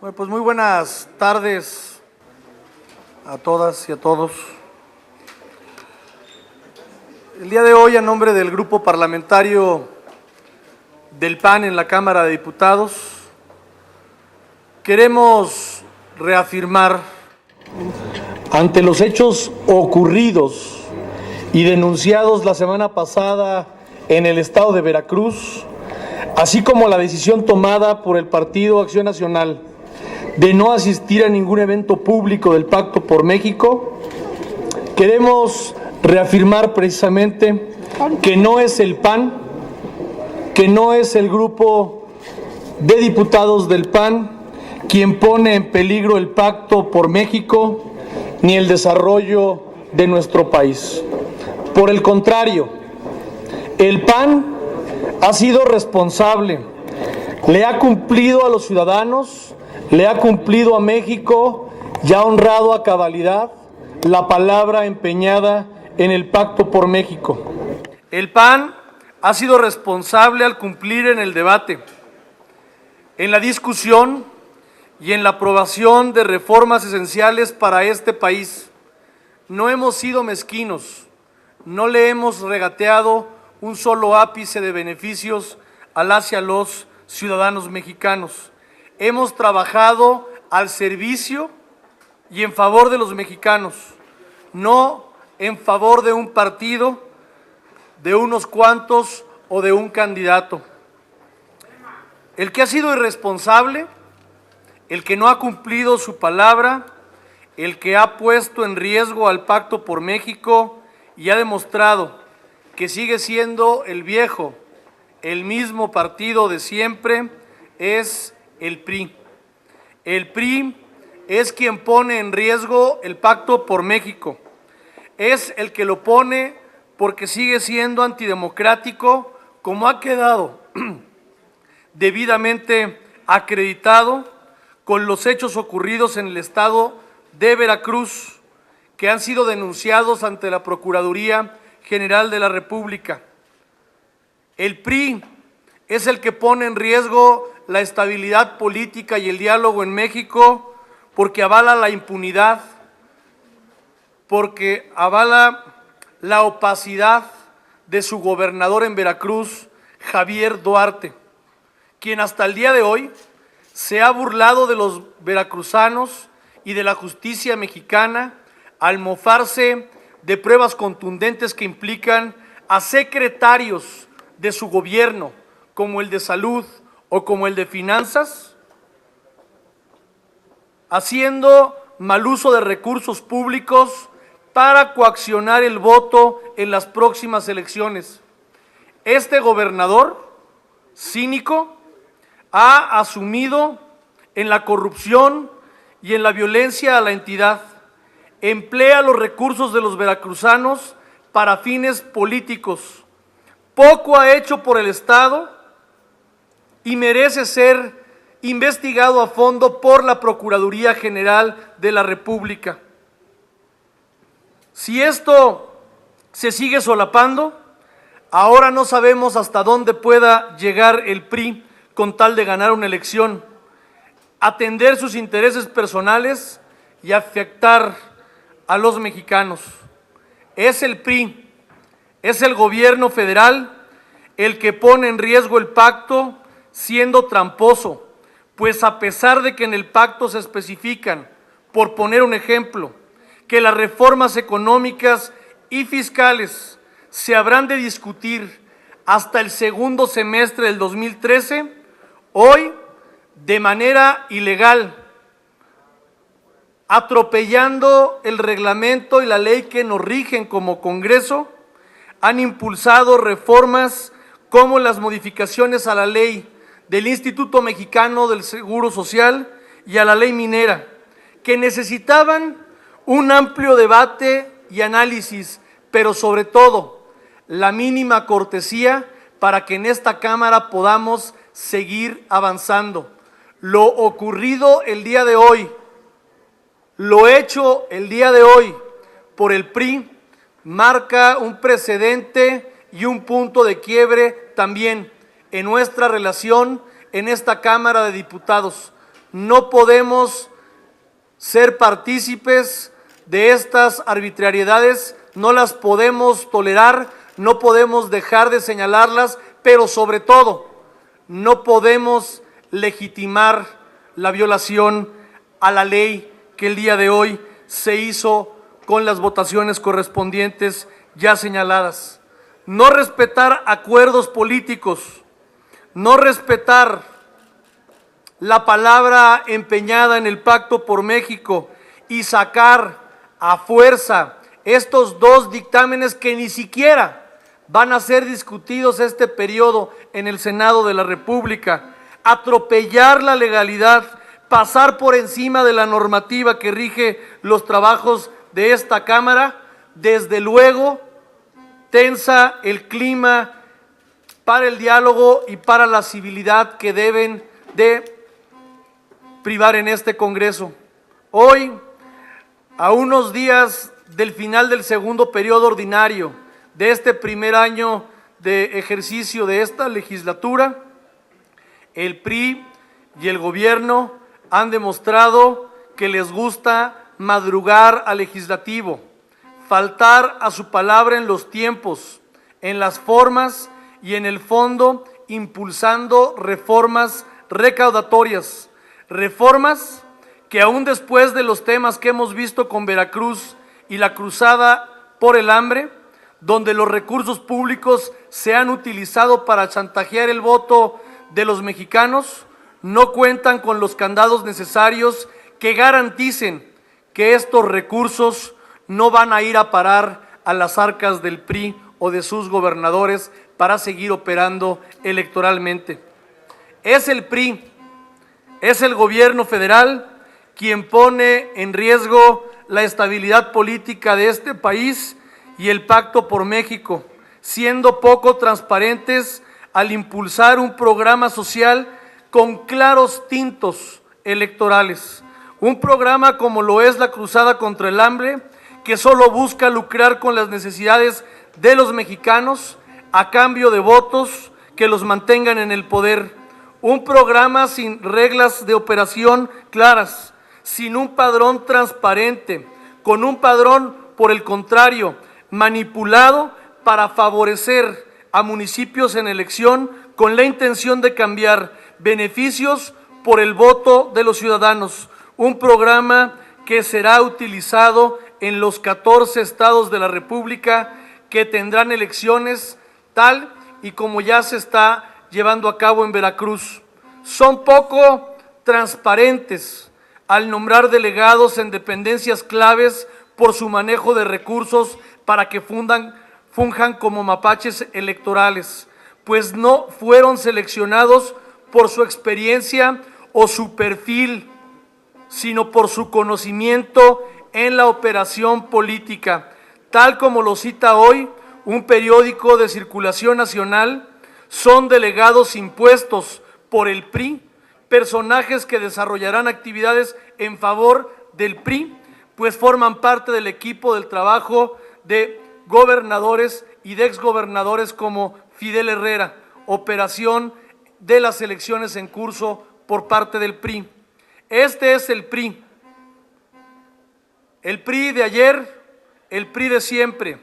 Bueno, pues muy buenas tardes a todas y a todos. El día de hoy, a nombre del Grupo Parlamentario del PAN en la Cámara de Diputados, queremos reafirmar ante los hechos ocurridos y denunciados la semana pasada en el estado de Veracruz, así como la decisión tomada por el Partido Acción Nacional de no asistir a ningún evento público del Pacto por México, queremos reafirmar precisamente que no es el PAN, que no es el grupo de diputados del PAN quien pone en peligro el Pacto por México ni el desarrollo de nuestro país. Por el contrario, el PAN ha sido responsable, le ha cumplido a los ciudadanos, le ha cumplido a México y ha honrado a cabalidad la palabra empeñada en el Pacto por México. El PAN ha sido responsable al cumplir en el debate, en la discusión y en la aprobación de reformas esenciales para este país. No hemos sido mezquinos, no le hemos regateado un solo ápice de beneficios hacia los ciudadanos mexicanos. Hemos trabajado al servicio y en favor de los mexicanos, no en favor de un partido, de unos cuantos o de un candidato. El que ha sido irresponsable, el que no ha cumplido su palabra, el que ha puesto en riesgo al Pacto por México y ha demostrado que sigue siendo el viejo, el mismo partido de siempre, es el PRI. El PRI es quien pone en riesgo el Pacto por México. Es el que lo pone porque sigue siendo antidemocrático, como ha quedado debidamente acreditado con los hechos ocurridos en el estado de Veracruz, que han sido denunciados ante la Procuraduría General de la República. El PRI es el que pone en riesgo la estabilidad política y el diálogo en México porque avala la impunidad, porque avala la opacidad de su gobernador en Veracruz, Javier Duarte, quien hasta el día de hoy se ha burlado de los veracruzanos y de la justicia mexicana al mofarse de pruebas contundentes que implican a secretarios de su gobierno, como el de Salud o como el de Finanzas, haciendo mal uso de recursos públicos para coaccionar el voto en las próximas elecciones. Este gobernador cínico ha asumido en la corrupción y en la violencia a la entidad, emplea los recursos de los veracruzanos para fines políticos, poco ha hecho por el Estado y merece ser investigado a fondo por la Procuraduría General de la República. Si esto se sigue solapando, ahora no sabemos hasta dónde pueda llegar el PRI con tal de ganar una elección, atender sus intereses personales y afectar a los mexicanos. Es el PRI, es el gobierno federal el que pone en riesgo el pacto, siendo tramposo, pues a pesar de que en el pacto se especifican, por poner un ejemplo, que las reformas económicas y fiscales se habrán de discutir hasta el segundo semestre del 2013, hoy, de manera ilegal, atropellando el reglamento y la ley que nos rigen como Congreso, han impulsado reformas como las modificaciones a la ley del Instituto Mexicano del Seguro Social y a la ley minera, que necesitaban un amplio debate y análisis, pero sobre todo la mínima cortesía para que en esta Cámara podamos seguir avanzando. Lo ocurrido el día de hoy, lo hecho el día de hoy por el PRI, marca un precedente y un punto de quiebre también en nuestra relación en esta Cámara de Diputados. No podemos ser partícipes de estas arbitrariedades, no las podemos tolerar, no podemos dejar de señalarlas, pero sobre todo no podemos legitimar la violación a la ley que el día de hoy se hizo con las votaciones correspondientes ya señaladas. No respetar acuerdos políticos, no respetar la palabra empeñada en el Pacto por México y sacar a fuerza estos dos dictámenes que ni siquiera van a ser discutidos este periodo en el Senado de la República, atropellar la legalidad, pasar por encima de la normativa que rige los trabajos de esta Cámara, desde luego tensa el clima para el diálogo y para la civilidad que deben de privar en este Congreso. Hoy, a unos días del final del segundo periodo ordinario de este primer año de ejercicio de esta legislatura, el PRI y el gobierno han demostrado que les gusta madrugar al legislativo, faltar a su palabra en los tiempos, en las formas y en el fondo, impulsando reformas recaudatorias, reformas que aún después de los temas que hemos visto con Veracruz y la cruzada por el hambre, donde los recursos públicos se han utilizado para chantajear el voto de los mexicanos, no cuentan con los candados necesarios que garanticen que estos recursos no van a ir a parar a las arcas del PRI o de sus gobernadores para seguir operando electoralmente. Es el PRI, es el gobierno federal quien pone en riesgo la estabilidad política de este país y el Pacto por México, siendo poco transparentes al impulsar un programa social con claros tintos electorales. Un programa como lo es la Cruzada contra el Hambre, que solo busca lucrar con las necesidades de los mexicanos a cambio de votos que los mantengan en el poder. Un programa sin reglas de operación claras, sin un padrón transparente, con un padrón, por el contrario, manipulado para favorecer a municipios en elección con la intención de cambiar beneficios por el voto de los ciudadanos. Un programa que será utilizado en los 14 estados de la República que tendrán elecciones tal y como ya se está llevando a cabo en Veracruz. Son poco transparentes al nombrar delegados en dependencias claves por su manejo de recursos para que funjan como mapaches electorales, pues no fueron seleccionados por su experiencia o su perfil, sino por su conocimiento en la operación política, tal como lo cita hoy un periódico de circulación nacional. Son delegados impuestos por el PRI, personajes que desarrollarán actividades en favor del PRI, pues forman parte del equipo del trabajo de gobernadores y de exgobernadores como Fidel Herrera, operación de las elecciones en curso por parte del PRI. Este es el PRI de ayer, el PRI de siempre,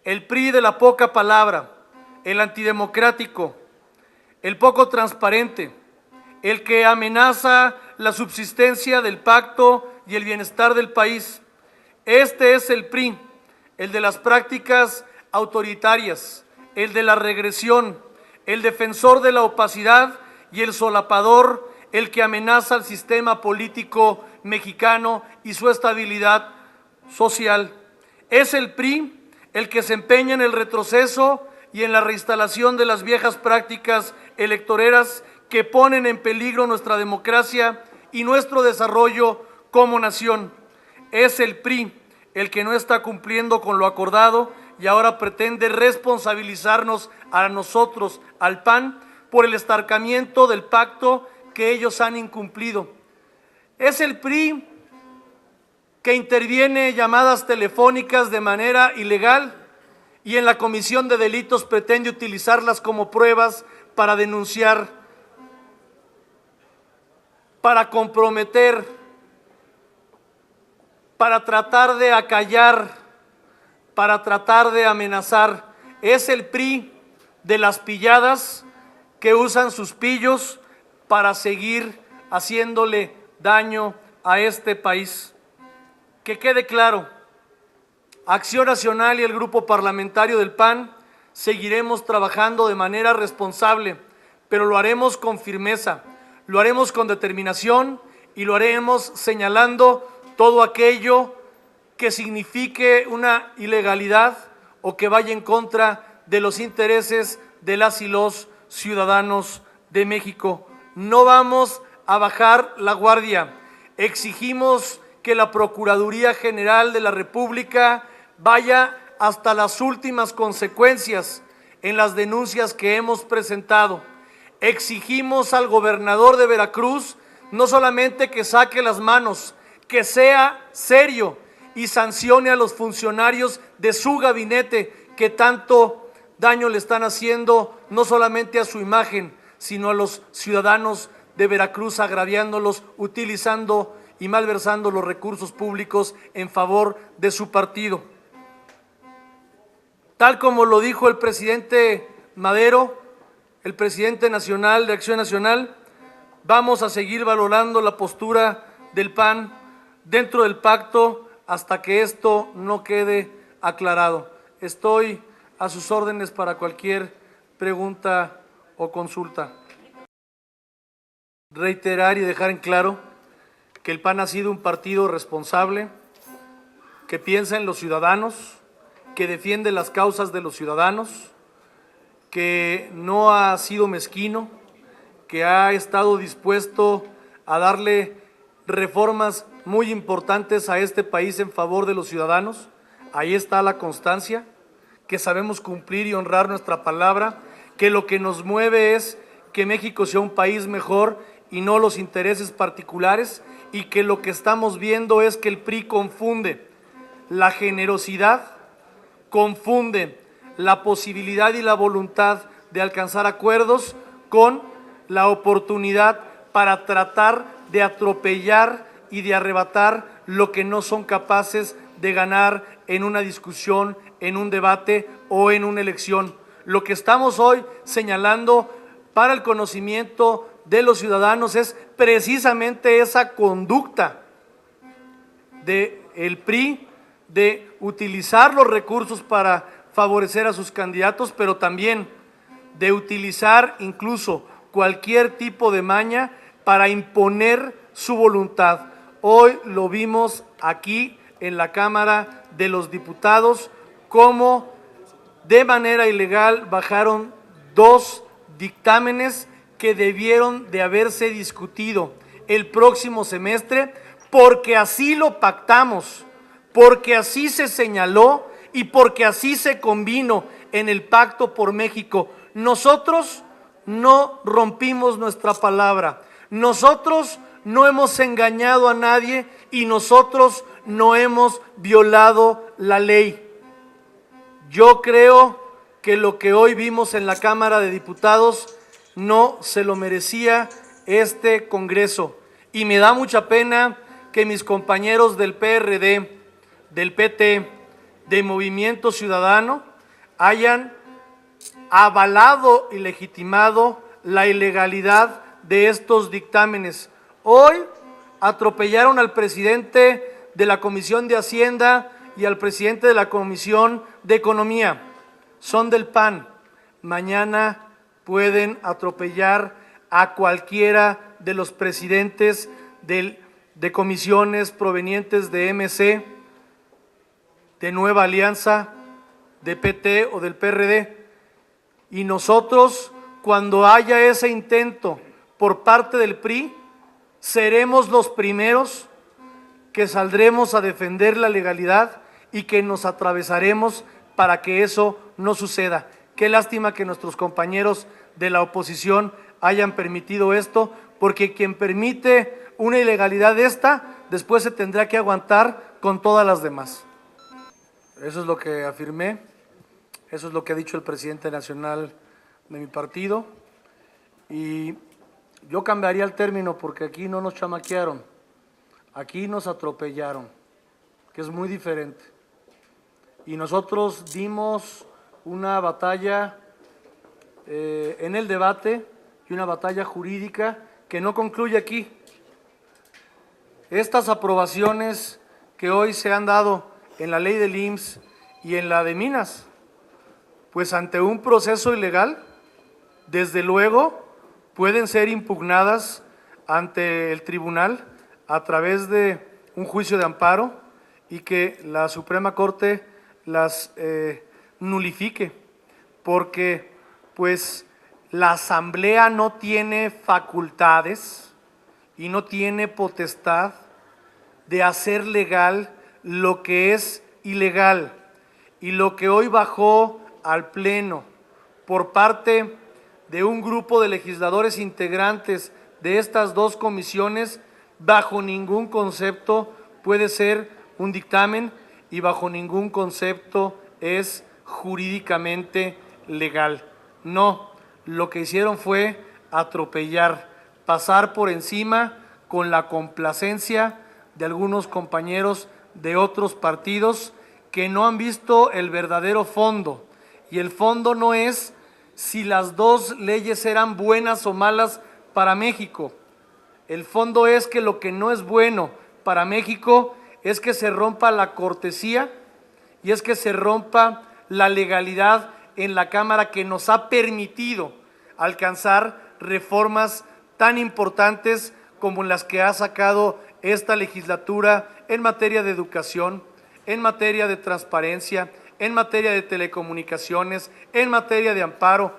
el PRI de la poca palabra, el antidemocrático, el poco transparente, el que amenaza la subsistencia del pacto y el bienestar del país. Este es el PRI, el de las prácticas autoritarias, el de la regresión, el defensor de la opacidad y el solapador, el que amenaza al sistema político mexicano y su estabilidad social. Es el PRI el que se empeña en el retroceso y en la reinstalación de las viejas prácticas electoreras que ponen en peligro nuestra democracia y nuestro desarrollo como nación. Es el PRI el que no está cumpliendo con lo acordado y ahora pretende responsabilizarnos a nosotros, al PAN, por el estancamiento del pacto que ellos han incumplido. Es el PRI que interviene llamadas telefónicas de manera ilegal y en la comisión de delitos pretende utilizarlas como pruebas para denunciar para comprometer, para tratar de acallar, para tratar de amenazar. Es el PRI de las pilladas que usan sus pillos para seguir haciéndole daño a este país. Que quede claro, Acción Nacional y el Grupo Parlamentario del PAN seguiremos trabajando de manera responsable, pero lo haremos con firmeza, lo haremos con determinación y lo haremos señalando todo aquello que signifique una ilegalidad o que vaya en contra de los intereses de las y los ciudadanos de México. No vamos a bajar la guardia. Exigimos que la Procuraduría General de la República vaya hasta las últimas consecuencias en las denuncias que hemos presentado. Exigimos al gobernador de Veracruz no solamente que saque las manos, que sea serio y sancione a los funcionarios de su gabinete que tanto daño le están haciendo no solamente a su imagen, sino a los ciudadanos de Veracruz, agraviándolos, utilizando y malversando los recursos públicos en favor de su partido. Tal como lo dijo el presidente Madero, el presidente nacional de Acción Nacional, vamos a seguir valorando la postura del PAN dentro del pacto hasta que esto no quede aclarado. Estoy a sus órdenes para cualquier pregunta o consulta. Reiterar y dejar en claro que el PAN ha sido un partido responsable, que piensa en los ciudadanos, que defiende las causas de los ciudadanos, que no ha sido mezquino, que ha estado dispuesto a darle reformas muy importantes a este país en favor de los ciudadanos. Ahí está la constancia, que sabemos cumplir y honrar nuestra palabra, que lo que nos mueve es que México sea un país mejor y no los intereses particulares, y que lo que estamos viendo es que el PRI confunde la generosidad, confunde la posibilidad y la voluntad de alcanzar acuerdos con la oportunidad para tratar de atropellar y de arrebatar lo que no son capaces de ganar en una discusión, en un debate o en una elección. Lo que estamos hoy señalando para el conocimiento de los ciudadanos es precisamente esa conducta del PRI de utilizar los recursos para favorecer a sus candidatos, pero también de utilizar incluso cualquier tipo de maña para imponer su voluntad. Hoy lo vimos aquí en la Cámara de los Diputados, cómo de manera ilegal bajaron 2 dictámenes que debieron de haberse discutido el próximo semestre, porque así lo pactamos, porque así se señaló y porque así se convino en el Pacto por México. Nosotros no rompimos nuestra palabra, nosotros no hemos engañado a nadie y nosotros no hemos violado la ley. Yo creo que lo que hoy vimos en la Cámara de Diputados no se lo merecía este Congreso, y me da mucha pena que mis compañeros del PRD, del PT, de Movimiento Ciudadano hayan avalado y legitimado la ilegalidad de estos dictámenes. Hoy atropellaron al presidente de la Comisión de Hacienda y al presidente de la Comisión de Economía. Son del PAN. Mañana pueden atropellar a cualquiera de los presidentes de comisiones provenientes de MC, de Nueva Alianza, de PT o del PRD. Y nosotros, cuando haya ese intento por parte del PRI, seremos los primeros que saldremos a defender la legalidad y que nos atravesaremos para que eso no suceda. Qué lástima que nuestros compañeros de la oposición hayan permitido esto, porque quien permite una ilegalidad de esta, después se tendrá que aguantar con todas las demás. Eso es lo que afirmé, eso es lo que ha dicho el presidente nacional de mi partido, y yo cambiaría el término porque aquí no nos chamaquearon, aquí nos atropellaron, que es muy diferente. Y nosotros dimos una batalla en el debate y una batalla jurídica que no concluye aquí. Estas aprobaciones que hoy se han dado en la ley del IMSS y en la de Minas, pues ante un proceso ilegal, desde luego pueden ser impugnadas ante el tribunal a través de un juicio de amparo y que la Suprema Corte las nulifique, porque pues la Asamblea no tiene facultades y no tiene potestad de hacer legal lo que es ilegal, y lo que hoy bajó al Pleno por parte de un grupo de legisladores integrantes de estas dos comisiones, bajo ningún concepto puede ser un dictamen y bajo ningún concepto es jurídicamente legal. No, lo que hicieron fue atropellar, pasar por encima con la complacencia de algunos compañeros de otros partidos que no han visto el verdadero fondo. Y el fondo no es si las dos leyes eran buenas o malas para México. El fondo es que lo que no es bueno para México es que se rompa la cortesía y es que se rompa la legalidad en la Cámara que nos ha permitido alcanzar reformas tan importantes como las que ha sacado esta legislatura en materia de educación, en materia de transparencia, en materia de telecomunicaciones, en materia de amparo.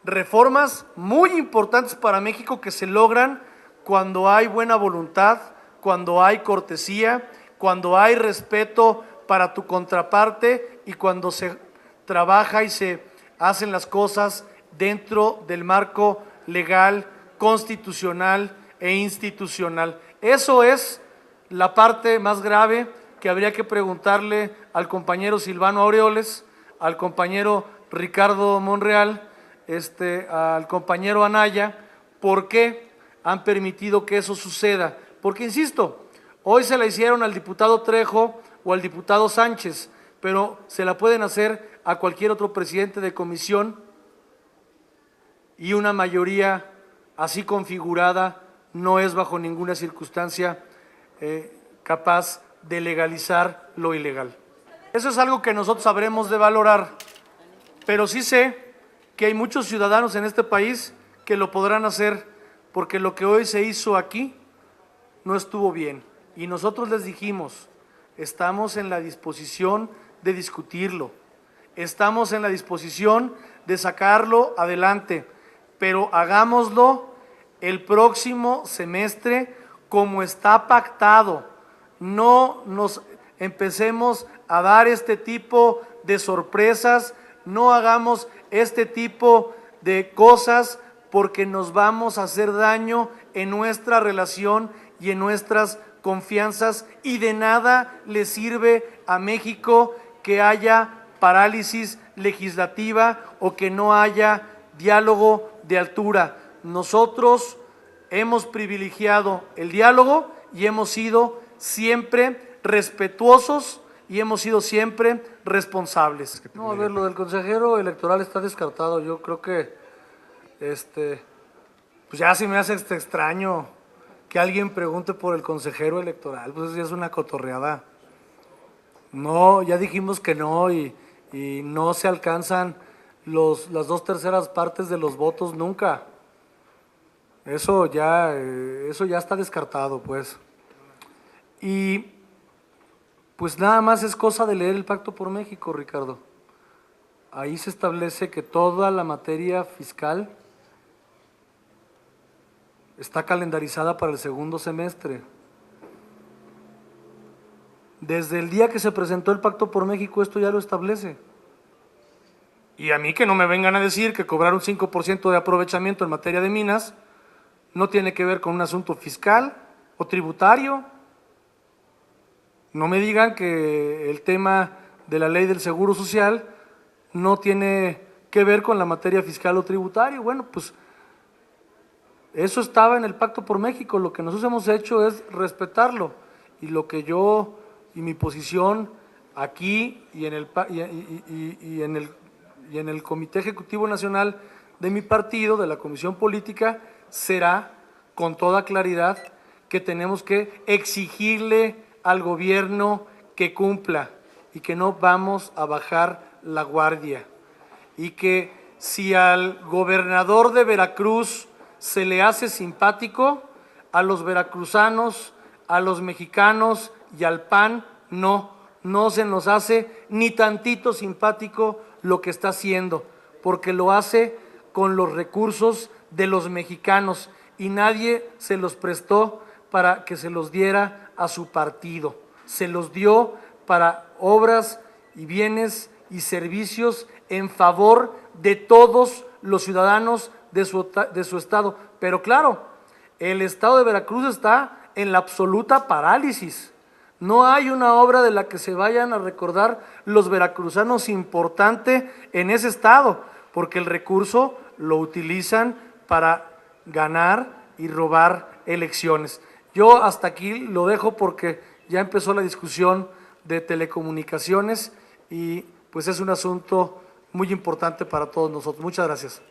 Reformas muy importantes para México que se logran cuando hay buena voluntad, cuando hay cortesía, cuando hay respeto para tu contraparte y cuando se trabaja y se hacen las cosas dentro del marco legal, constitucional e institucional. Eso es la parte más grave que habría que preguntarle al compañero Silvano Aureoles, al compañero Ricardo Monreal, al compañero Anaya, ¿por qué han permitido que eso suceda? Porque, insisto, hoy se la hicieron al diputado Trejo o al diputado Sánchez, pero se la pueden hacer a cualquier otro presidente de comisión y una mayoría así configurada no es bajo ninguna circunstancia capaz de legalizar lo ilegal. Eso es algo que nosotros habremos de valorar, pero sí sé que hay muchos ciudadanos en este país que lo podrán hacer, porque lo que hoy se hizo aquí no estuvo bien. Y nosotros les dijimos, estamos en la disposición de discutirlo, estamos en la disposición de sacarlo adelante, pero hagámoslo el próximo semestre como está pactado. No nos empecemos a dar este tipo de sorpresas, no hagamos este tipo de cosas porque nos vamos a hacer daño en nuestra relación y en nuestras confianzas, y de nada le sirve a México que haya parálisis legislativa o que no haya diálogo de altura. Nosotros hemos privilegiado el diálogo y hemos sido siempre respetuosos y hemos sido siempre responsables. No, a ver, lo del consejero electoral está descartado. Yo creo que pues ya se me hace extraño que alguien pregunte por el consejero electoral, pues eso ya es una cotorreada. No, ya dijimos que no, y no se alcanzan las 2/3 partes de los votos nunca. Eso ya está descartado, pues. Y pues nada más es cosa de leer el Pacto por México, Ricardo. Ahí se establece que toda la materia fiscal está calendarizada para el segundo semestre. Desde el día que se presentó el Pacto por México, esto ya lo establece. Y a mí que no me vengan a decir que cobrar un 5% de aprovechamiento en materia de minas no tiene que ver con un asunto fiscal o tributario. No me digan que el tema de la ley del Seguro Social no tiene que ver con la materia fiscal o tributaria. Bueno, pues Eso estaba en el Pacto por México. Lo que nosotros hemos hecho es respetarlo. Y lo que yo y mi posición aquí y en el Comité Ejecutivo Nacional de mi partido, de la Comisión Política, será con toda claridad que tenemos que exigirle al gobierno que cumpla y que no vamos a bajar la guardia. Y que si al gobernador de Veracruz se le hace simpático, a los veracruzanos, a los mexicanos y al PAN no se nos hace ni tantito simpático lo que está haciendo, porque lo hace con los recursos de los mexicanos y nadie se los prestó para que se los diera a su partido. Se los dio para obras y bienes y servicios en favor de todos los ciudadanos de su estado. Pero claro, el estado de Veracruz está en la absoluta parálisis. No hay una obra de la que se vayan a recordar los veracruzanos importante en ese estado, porque el recurso lo utilizan para ganar y robar elecciones. Yo hasta aquí lo dejo porque ya empezó la discusión de telecomunicaciones y pues es un asunto muy importante para todos nosotros. Muchas gracias.